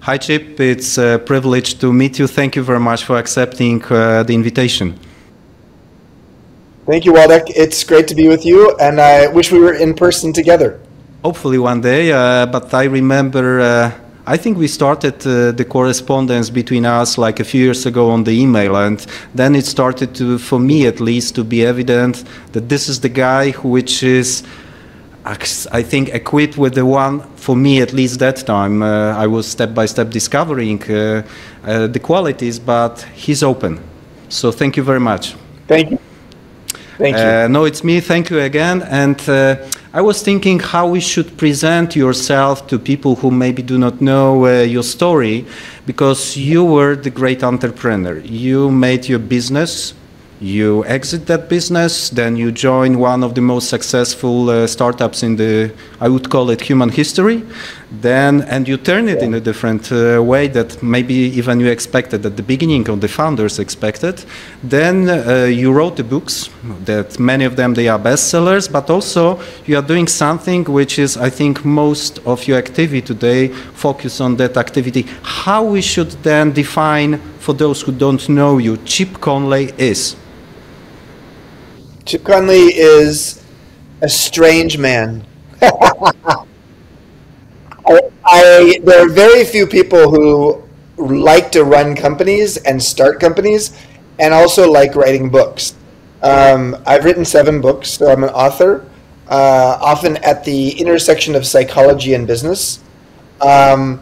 Hi, Chip. It's a privilege to meet you. Thank you very much for accepting the invitation. Thank you, Waldek. It's great to be with you, and I wish we were in person together. Hopefully one day, but I remember, I think we started the correspondence between us like a few years ago on the email, and then it started to, for me at least, to be evident that this is the guy which is, I think, equipped with the one, for me at least that time, I was step by step discovering the qualities, but he's open. So thank you very much. Thank you. Thank you. No, it's me. Thank you again. And I was thinking how we should present yourself to people who maybe do not know your story, because you were the great entrepreneur. You made your business. You exit that business, then you join one of the most successful startups in the, I would call it, human history. Then, and you turn it in a different way that maybe even you expected at the beginning, or the founders expected. Then you wrote the books, that many of them, they are bestsellers, but also you are doing something which is, I think, most of your activity today focus on that activity. How we should then define, for those who don't know you, Chip Conleyem is? Chip Conley is a strange man. There are very few people who like to run companies and start companies and also like writing books. I've written 7 books, so I'm an author, often at the intersection of psychology and business. But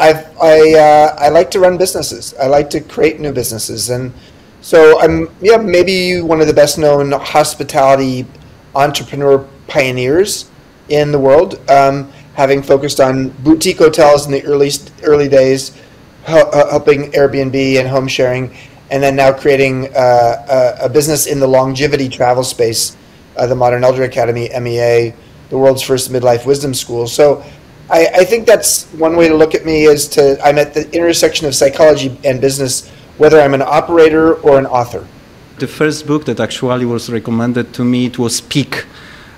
I like to run businesses. I like to create new businesses. And so I'm maybe one of the best known hospitality entrepreneur pioneers in the world, having focused on boutique hotels in the early days, helping Airbnb and home sharing, and then now creating a business in the longevity travel space, the Modern Elder Academy, MEA, the world's first midlife wisdom school. So I think that's one way to look at me, is I'm at the intersection of psychology and business, whether I'm an operator or an author. The first book that actually was recommended to me, it was Peak.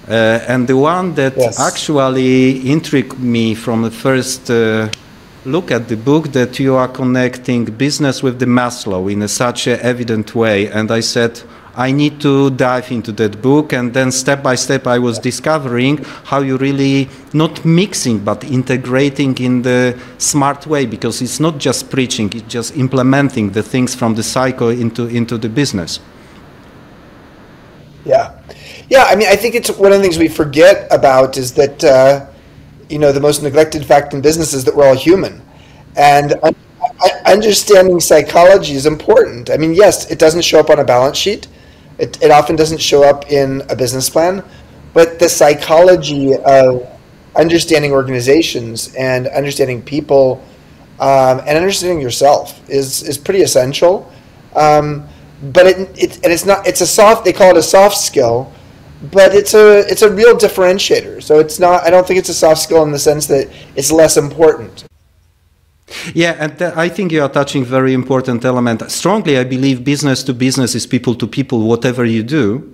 And the one that actually intrigued me from the first look at the book, that you are connecting business with the Maslow in such an evident way. And I said, I need to dive into that book, and then step by step I was discovering how you really not mixing but integrating in the smart way, because it's not just preaching, it's just implementing the things from the psycho into the business. Yeah. I mean, I think it's one of the things we forget about is that the most neglected fact in business is that we're all human, and understanding psychology is important. I mean, yes, it doesn't show up on a balance sheet. It often doesn't show up in a business plan, but the psychology of understanding organizations and understanding people and understanding yourself is pretty essential. But it's a soft. They call it a soft skill, but it's a real differentiator. So it's not. I don't think it's a soft skill in the sense that it's less important. Yeah, and I think you are touching very important element. Strongly, I believe business to business is people to people, whatever you do.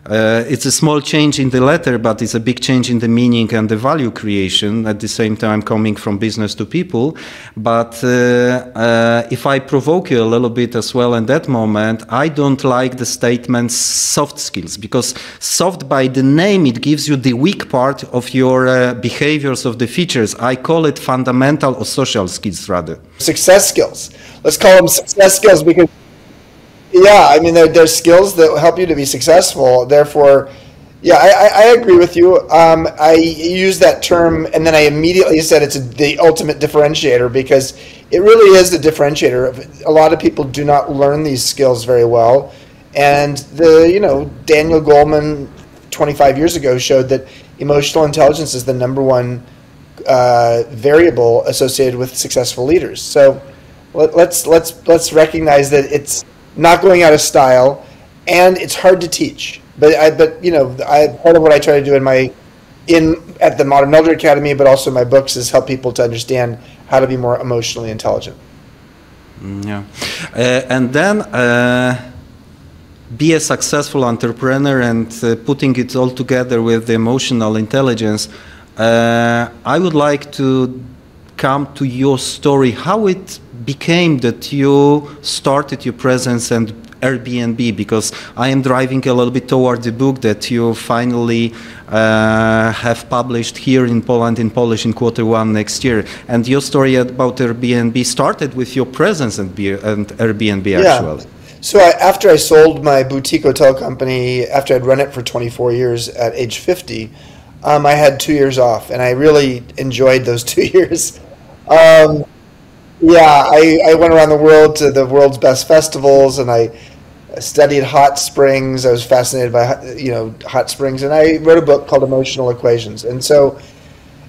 It's a small change in the letter, but it's a big change in the meaning and the value creation at the same time, coming from business to people. But if I provoke you a little bit as well in that moment, I don't like the statement soft skills, because soft by the name, it gives you the weak part of your behaviors, of the features. I call it fundamental or social skills rather. Success skills. Let's call them success skills, because yeah, I mean, there's skills that help you to be successful. Therefore, yeah, I agree with you. I use that term, and then I immediately said it's the ultimate differentiator, because it really is the differentiator. A lot of people do not learn these skills very well, and Daniel Goleman 25 years ago showed that emotional intelligence is the #1 variable associated with successful leaders. So let's recognize that it's not going out of style, and it's hard to teach. But part of what I try to do at the Modern Elder Academy, but also my books, is help people to understand how to be more emotionally intelligent. Yeah, and then be a successful entrepreneur, and putting it all together with the emotional intelligence. I would like to come to your story, how it became that you started your presence and Airbnb, because I am driving a little bit toward the book that you finally have published here in Poland in Polish in Q1 next year. And your story about Airbnb started with your presence and Airbnb actually. So after I sold my boutique hotel company, after I'd run it for 24 years at age 50, I had 2 years off, and I really enjoyed those 2 years. I went around the world to the world's best festivals, and I studied hot springs. I was fascinated by hot springs, and I wrote a book called Emotional Equations. And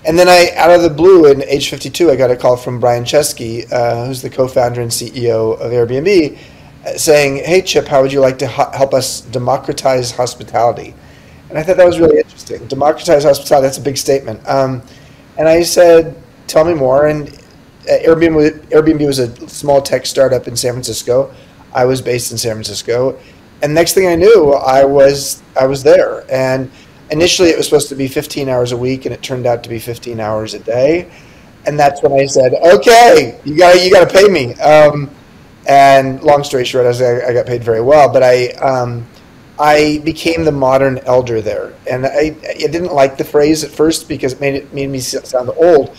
then out of the blue, in age 52, I got a call from Brian Chesky, who's the co-founder and CEO of Airbnb, saying, "Hey Chip, how would you like to help us democratize hospitality?" And I thought that was really interesting. Democratize hospitality, that's a big statement. And I said, "Tell me more." And Airbnb was a small tech startup in San Francisco. I was based in San Francisco, and next thing I knew, I was there. And initially, it was supposed to be 15 hours a week, and it turned out to be 15 hours a day. And that's when I said, "Okay, you got to pay me." And long story short, I got paid very well, but I became the modern elder there, and I didn't like the phrase at first because it made me sound old.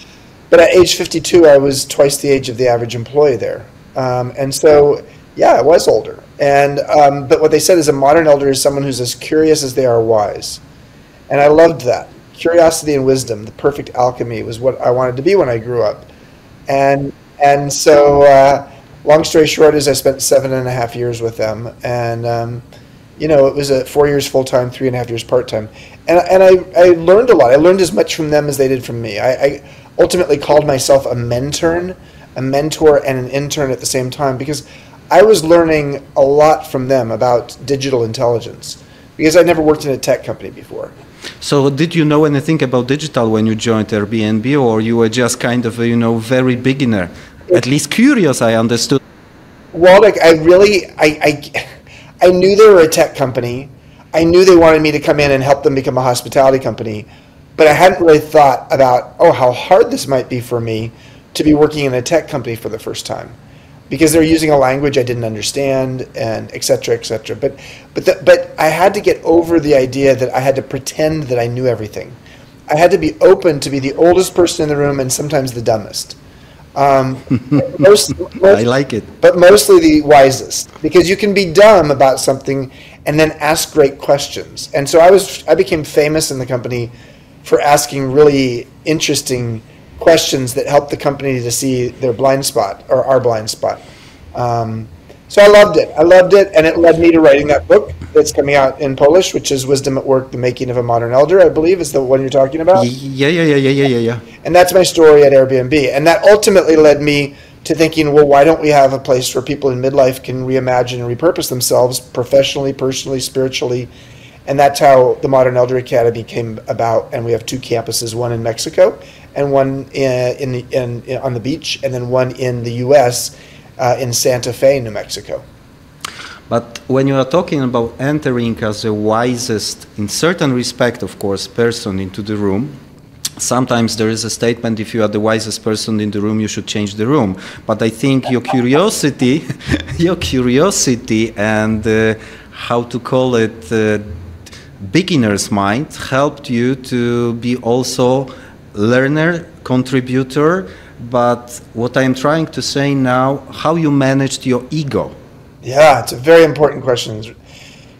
But at age 52, I was twice the age of the average employee there, and so. Yeah, I was older, but what they said is a modern elder is someone who's as curious as they are wise, and I loved that. Curiosity and wisdom, the perfect alchemy, was what I wanted to be when I grew up, and so long story short is I spent 7.5 years with them, and it was 4 years full time, 3.5 years part time, and I learned a lot. I learned as much from them as they did from me. I ultimately called myself a mentor and an intern at the same time, because I was learning a lot from them about digital intelligence, because I never worked in a tech company before. So did you know anything about digital when you joined Airbnb, or you were just kind of a, very beginner? At least curious, I understood. Waldek, I knew they were a tech company. I knew they wanted me to come in and help them become a hospitality company, but I hadn't really thought about, how hard this might be for me to be working in a tech company for the first time, because they're using a language I didn't understand, and et cetera, et cetera. But I had to get over the idea that I had to pretend that I knew everything. I had to be open to be the oldest person in the room and sometimes the dumbest. I like it. But mostly the wisest, because you can be dumb about something and then ask great questions. And so I became famous in the company for asking really interesting questions that help the company to see their blind spot, or our blind spot. So I loved it, and it led me to writing that book that's coming out in Polish, which is Wisdom at Work, The Making of a Modern Elder, I believe is the one you're talking about. Yeah. And that's my story at Airbnb, and that ultimately led me to thinking, well, why don't we have a place where people in midlife can reimagine and repurpose themselves professionally, personally, spiritually. And that's how the Modern Elder Academy came about, and we have 2 campuses, one in Mexico and one on the beach, and then one in the U.S. In Santa Fe, New Mexico. But when you are talking about entering as the wisest, in certain respect, of course, person into the room, sometimes there is a statement, if you are the wisest person in the room, you should change the room. But I think your curiosity, and how to call it, beginner's mind helped you to be also learner, contributor. But what I'm trying to say now, how you managed your ego? Yeah, it's a very important question.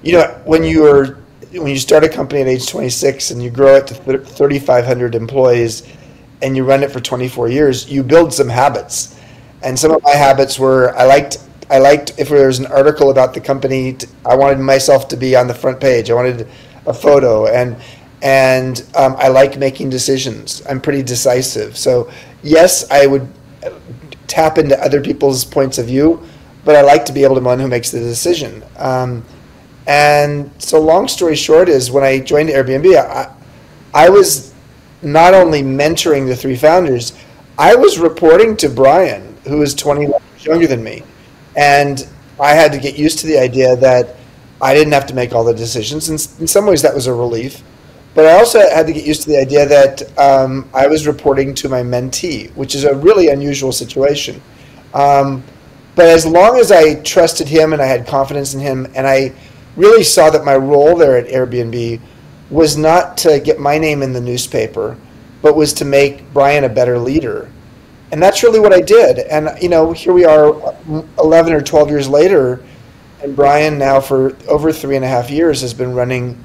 When you start a company at age 26 and you grow it to 3,500 employees and you run it for 24 years, you build some habits. And some of my habits were, I liked if there was an article about the company, I wanted myself to be on the front page. I wanted a photo, and I like making decisions. I'm pretty decisive. So yes, I would tap into other people's points of view, but I like to be able to be one who makes the decision. And so long story short is, when I joined Airbnb, I was not only mentoring the 3 founders, I was reporting to Brian, who is 20 years younger than me. And I had to get used to the idea that I didn't have to make all the decisions. And in some ways that was a relief. But I also had to get used to the idea that I was reporting to my mentee, which is a really unusual situation. But as long as I trusted him and I had confidence in him, and I really saw that my role there at Airbnb was not to get my name in the newspaper, but was to make Brian a better leader. And that's really what I did. And, you know, here we are 11 or 12 years later, and Brian now for over 3.5 years has been running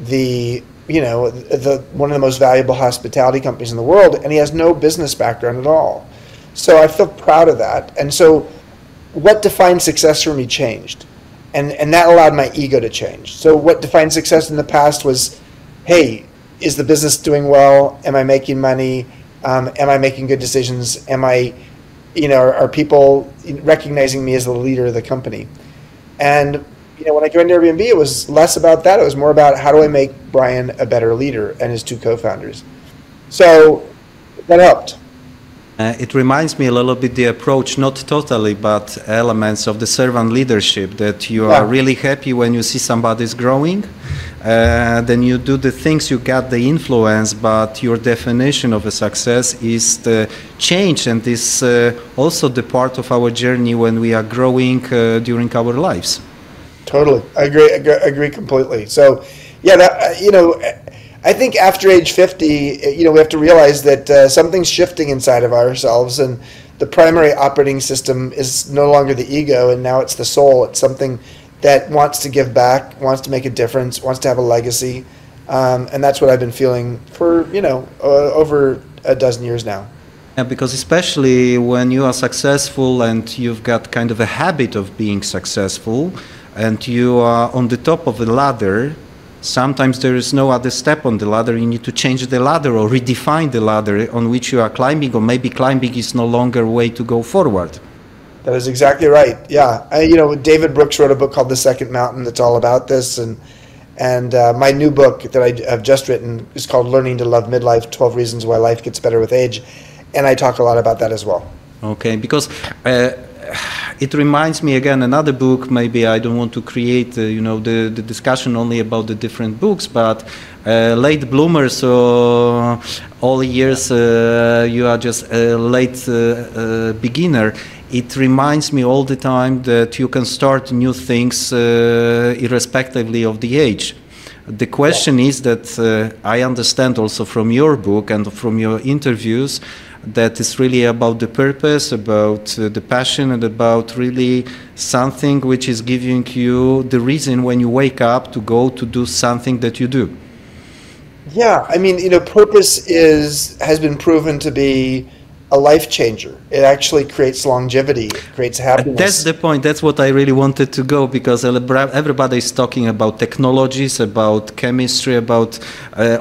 the one of the most valuable hospitality companies in the world, and he has no business background at all. So I feel proud of that. And so what defined success for me changed. And that allowed my ego to change. So what defined success in the past was, hey, is the business doing well? Am I making money? Am I making good decisions? Am I, are people recognizing me as the leader of the company? And, when I joined Airbnb, it was less about that. It was more about how do I make Brian a better leader and his two co-founders. So that helped. It reminds me a little bit the approach, not totally, but elements of the servant leadership, that you are really happy when you see somebody's growing. Then you do the things, you get the influence, but your definition of a success is the change, and is also the part of our journey when we are growing during our lives. Totally, I agree completely. So, I think after age 50, we have to realize that something's shifting inside of ourselves, and the primary operating system is no longer the ego, and now it's the soul. It's something that wants to give back, wants to make a difference, wants to have a legacy, and that's what I've been feeling for over a dozen years now. Yeah, because especially when you are successful and you've got kind of a habit of being successful, and you are on the top of the ladder, sometimes there is no other step on the ladder. You need to change the ladder or redefine the ladder on which you are climbing, or maybe climbing is no longer a way to go forward. That is exactly right. Yeah, David Brooks wrote a book called The Second Mountain that's all about this, and my new book that I have just written is called Learning to Love Midlife: 12 Reasons Why Life Gets Better with Age, and I talk a lot about that as well. Okay, because it reminds me again another book. Maybe I don't want to create the discussion only about the different books, but late bloomers, so all years you are just a late beginner. It reminds me all the time that you can start new things irrespectively of the age. The question is that I understand also from your book and from your interviews that it's really about the purpose, about the passion, and about really something which is giving you the reason when you wake up to go to do something that you do. Yeah, I mean, purpose has been proven to be a life changer. It actually creates longevity, it creates happiness. That's the point. That's what I really wanted to go, because everybody is talking about technologies, about chemistry, about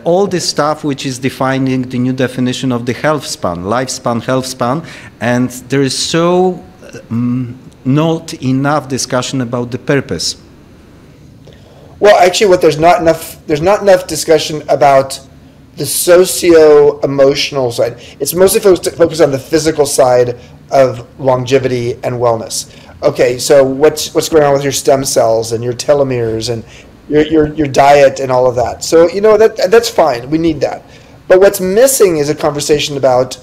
all this stuff which is defining the new definition of the health span, lifespan, health span, and there is so not enough discussion about the purpose. Well, actually, there's not enough discussion about the socio-emotional side. It's mostly focused on the physical side of longevity and wellness. Okay, so what's going on with your stem cells and your telomeres and your diet and all of that. So that's fine. We need that. But what's missing is a conversation about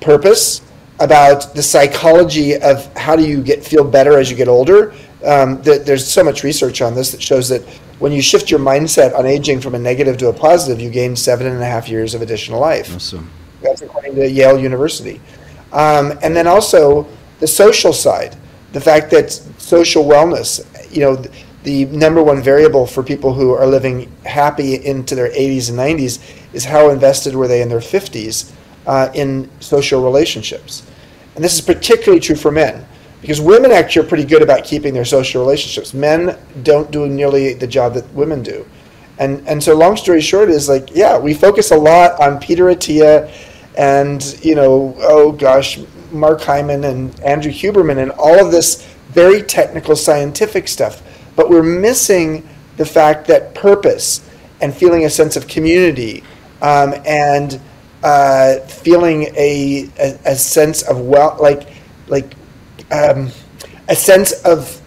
purpose, about the psychology of how do you feel better as you get older. There's so much research on this that shows that when you shift your mindset on aging from a negative to a positive, you gain 7.5 years of additional life. Awesome. That's according to Yale University. And then also the social side, the fact that social wellness, the number one variable for people who are living happy into their 80s and 90s is how invested were they in their 50s in social relationships. And this is particularly true for men, because women actually are pretty good about keeping their social relationships. Men don't do nearly the job that women do. And so long story short is we focus a lot on Peter Attia and, Mark Hyman and Andrew Huberman and all of this very technical scientific stuff. But we're missing the fact that purpose and feeling a sense of community and feeling a sense of a sense of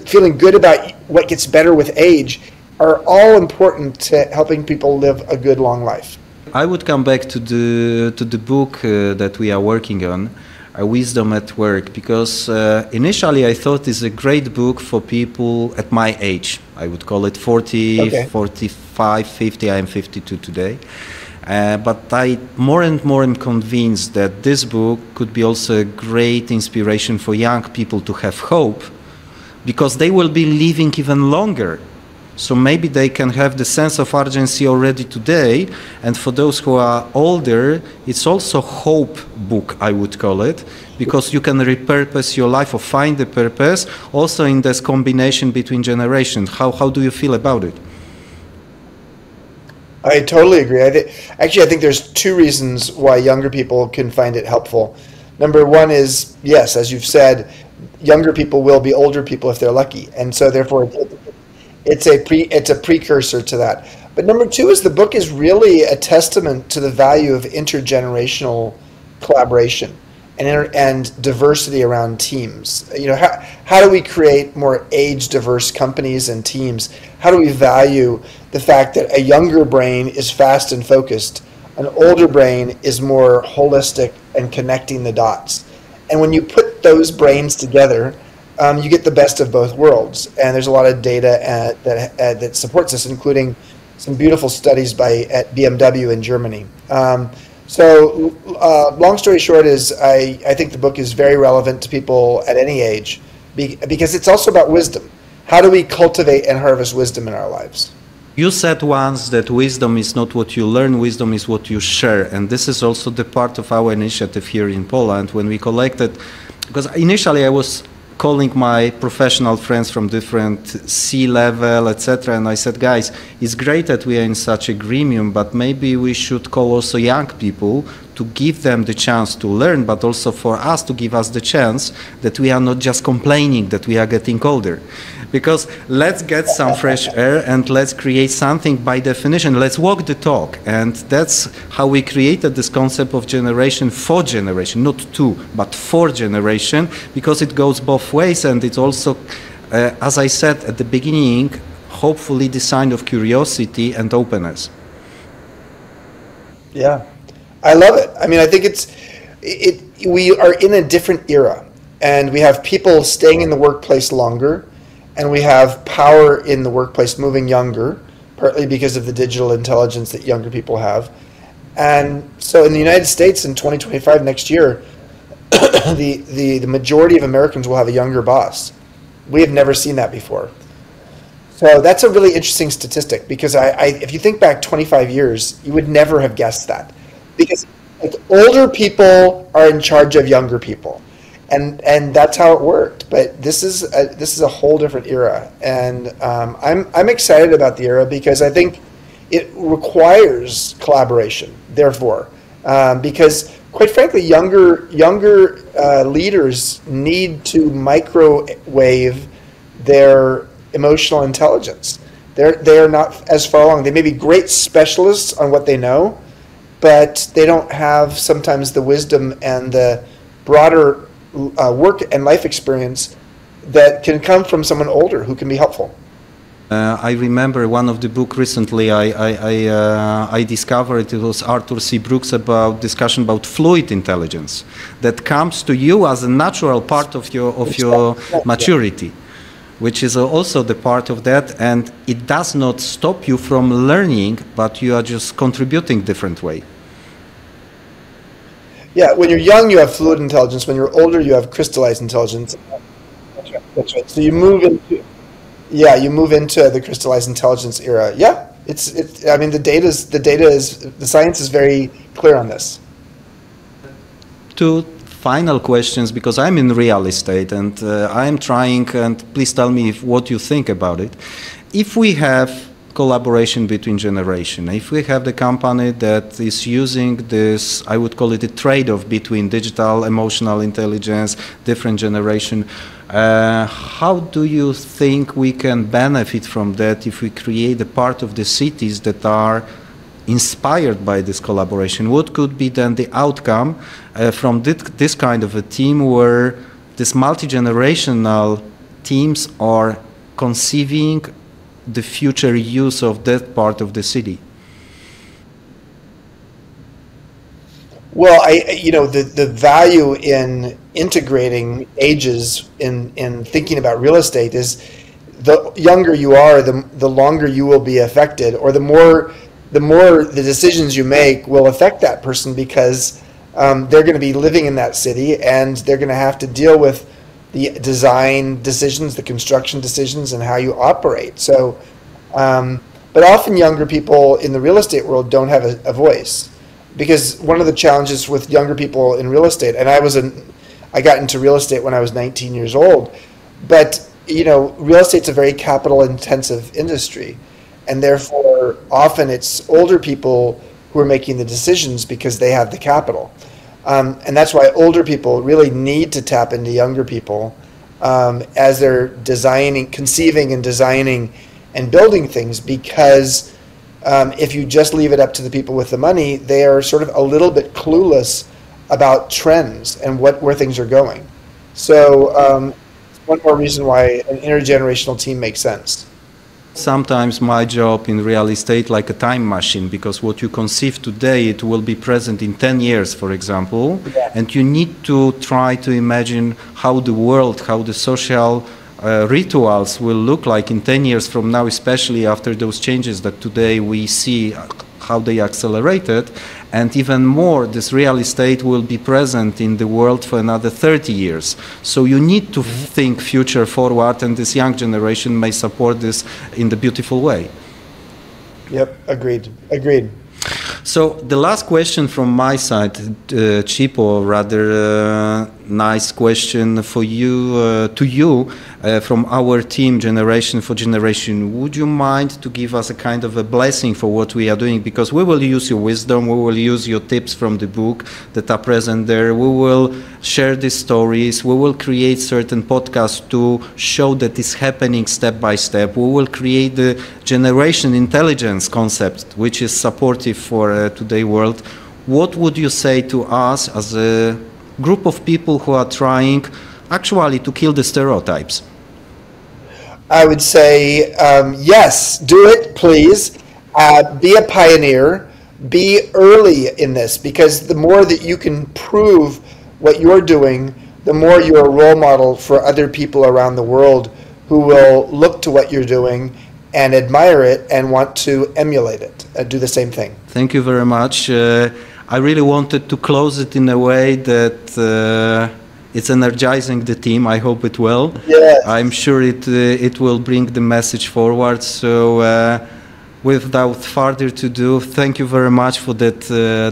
feeling good about what gets better with age are all important to helping people live a good, long life. I would come back to the book that we are working on, Wisdom at Work, because initially I thought it's a great book for people at my age. I would call it 40, okay. 45, 50. I am 52 today. But I more and more am convinced that this book could be also a great inspiration for young people to have hope, because they will be living even longer. So maybe they can have the sense of urgency already today, and for those who are older, it's also hope book, I would call it, because you can repurpose your life or find the purpose also in this combination between generations. How do you feel about it? I totally agree. I think there's two reasons why younger people can find it helpful. Number one is, yes, as you've said, younger people will be older people if they're lucky, and so therefore it's a precursor to that. But number two is the book is really a testament to the value of intergenerational collaboration and diversity around teams. You know, how do we create more age-diverse companies and teams? How do we value the fact that a younger brain is fast and focused, an older brain is more holistic and connecting the dots? And when you put those brains together, you get the best of both worlds. And there's a lot of data that supports this, including some beautiful studies at BMW in Germany. So long story short is I think the book is very relevant to people at any age because it's also about wisdom. How do we cultivate and harvest wisdom in our lives? You said once that wisdom is not what you learn, wisdom is what you share. And this is also the part of our initiative here in Poland when we collected, because initially I was calling my professional friends from different C-level, etc. And I said, guys, it's great that we are in such a gremium, but maybe we should call also young people to give them the chance to learn, but also for us to give us the chance that we are not just complaining that we are getting older. Because let's get some fresh air and let's create something by definition. Let's walk the talk. And that's how we created this concept of generation for generation, not two, but for generation, because it goes both ways. And it's also, as I said at the beginning, hopefully the sign of curiosity and openness. Yeah, I love it. I mean, I think we are in a different era, and we have people staying in the workplace longer, and we have power in the workplace moving younger, partly because of the digital intelligence that younger people have. And so in the United States in 2025, next year, the majority of Americans will have a younger boss. We have never seen that before. So that's a really interesting statistic, because if you think back 25 years, you would never have guessed that. Because older people are in charge of younger people. And that's how it worked. But this is a whole different era, and I'm excited about the era because I think it requires collaboration. Therefore, because quite frankly, younger leaders need to microwave their emotional intelligence. They are not as far along. They may be great specialists on what they know, but they don't have sometimes the wisdom and the broader work and life experience that can come from someone older who can be helpful. I remember one of the book recently I discovered, it was Arthur C. Brooks about discussion about fluid intelligence that comes to you as a natural part of your maturity, which is also the part of that, and it does not stop you from learning, but you are just contributing different way. Yeah, when you're young, you have fluid intelligence. When you're older, you have crystallized intelligence. That's right. That's right. So you move into the crystallized intelligence era. Yeah, I mean, the science is very clear on this. Two final questions, because I'm in real estate and I'm trying, and please tell me what you think about it. If we have collaboration between generations, if we have the company that is using this, I would call it a trade-off between digital, emotional intelligence, different generation, how do you think we can benefit from that if we create a part of the cities that are inspired by this collaboration? What could be then the outcome from this kind of a team where this multi-generational teams are conceiving the future use of that part of the city? Well, the value in integrating ages in thinking about real estate is the younger you are, the longer you will be affected, or the more the decisions you make will affect that person, because they're going to be living in that city, and they're going to have to deal with the design decisions, the construction decisions, and how you operate. So, but often younger people in the real estate world don't have a voice, because one of the challenges with younger people in real estate, and I got into real estate when I was 19 years old, but real estate's a very capital intensive industry, and therefore often it's older people who are making the decisions because they have the capital. And that's why older people really need to tap into younger people as they're conceiving and designing and building things, because if you just leave it up to the people with the money, they are sort of a little bit clueless about trends and where things are going. So one more reason why an intergenerational team makes sense. Sometimes my job in real estate like a time machine, because what you conceive today, it will be present in 10 years, for example, yeah. And you need to try to imagine how the world, how the social rituals will look like in 10 years from now, especially after those changes that today we see how they accelerated. And even more, this real estate will be present in the world for another 30 years. So you need to think future forward, and this young generation may support this in the beautiful way. Yep, agreed. So the last question from my side, Chipo, rather nice question for you, from our team, Generation for Generation. Would you mind to give us a kind of a blessing for what we are doing? Because we will use your wisdom, we will use your tips from the book that are present there. We will share these stories. We will create certain podcasts to show that it's happening step by step. We will create the generation intelligence concept, which is supportive for today's world. What would you say to us as a group of people who are trying actually to kill the stereotypes? I would say, yes, do it, please. Be a pioneer. Be early in this, because the more that you can prove what you're doing, the more you're a role model for other people around the world who will look to what you're doing and admire it and want to emulate it, do the same thing. Thank you very much. I really wanted to close it in a way that it's energizing the team. I hope it will. Yes. I'm sure it will bring the message forward. So without further ado, thank you very much for that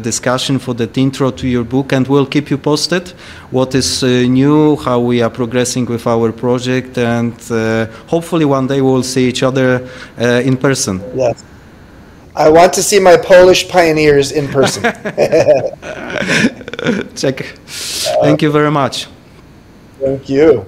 discussion, for that intro to your book, and we'll keep you posted what is new, how we are progressing with our project, and hopefully one day we'll see each other in person. Yes. I want to see my Polish pioneers in person. Check. Thank you very much. Thank you.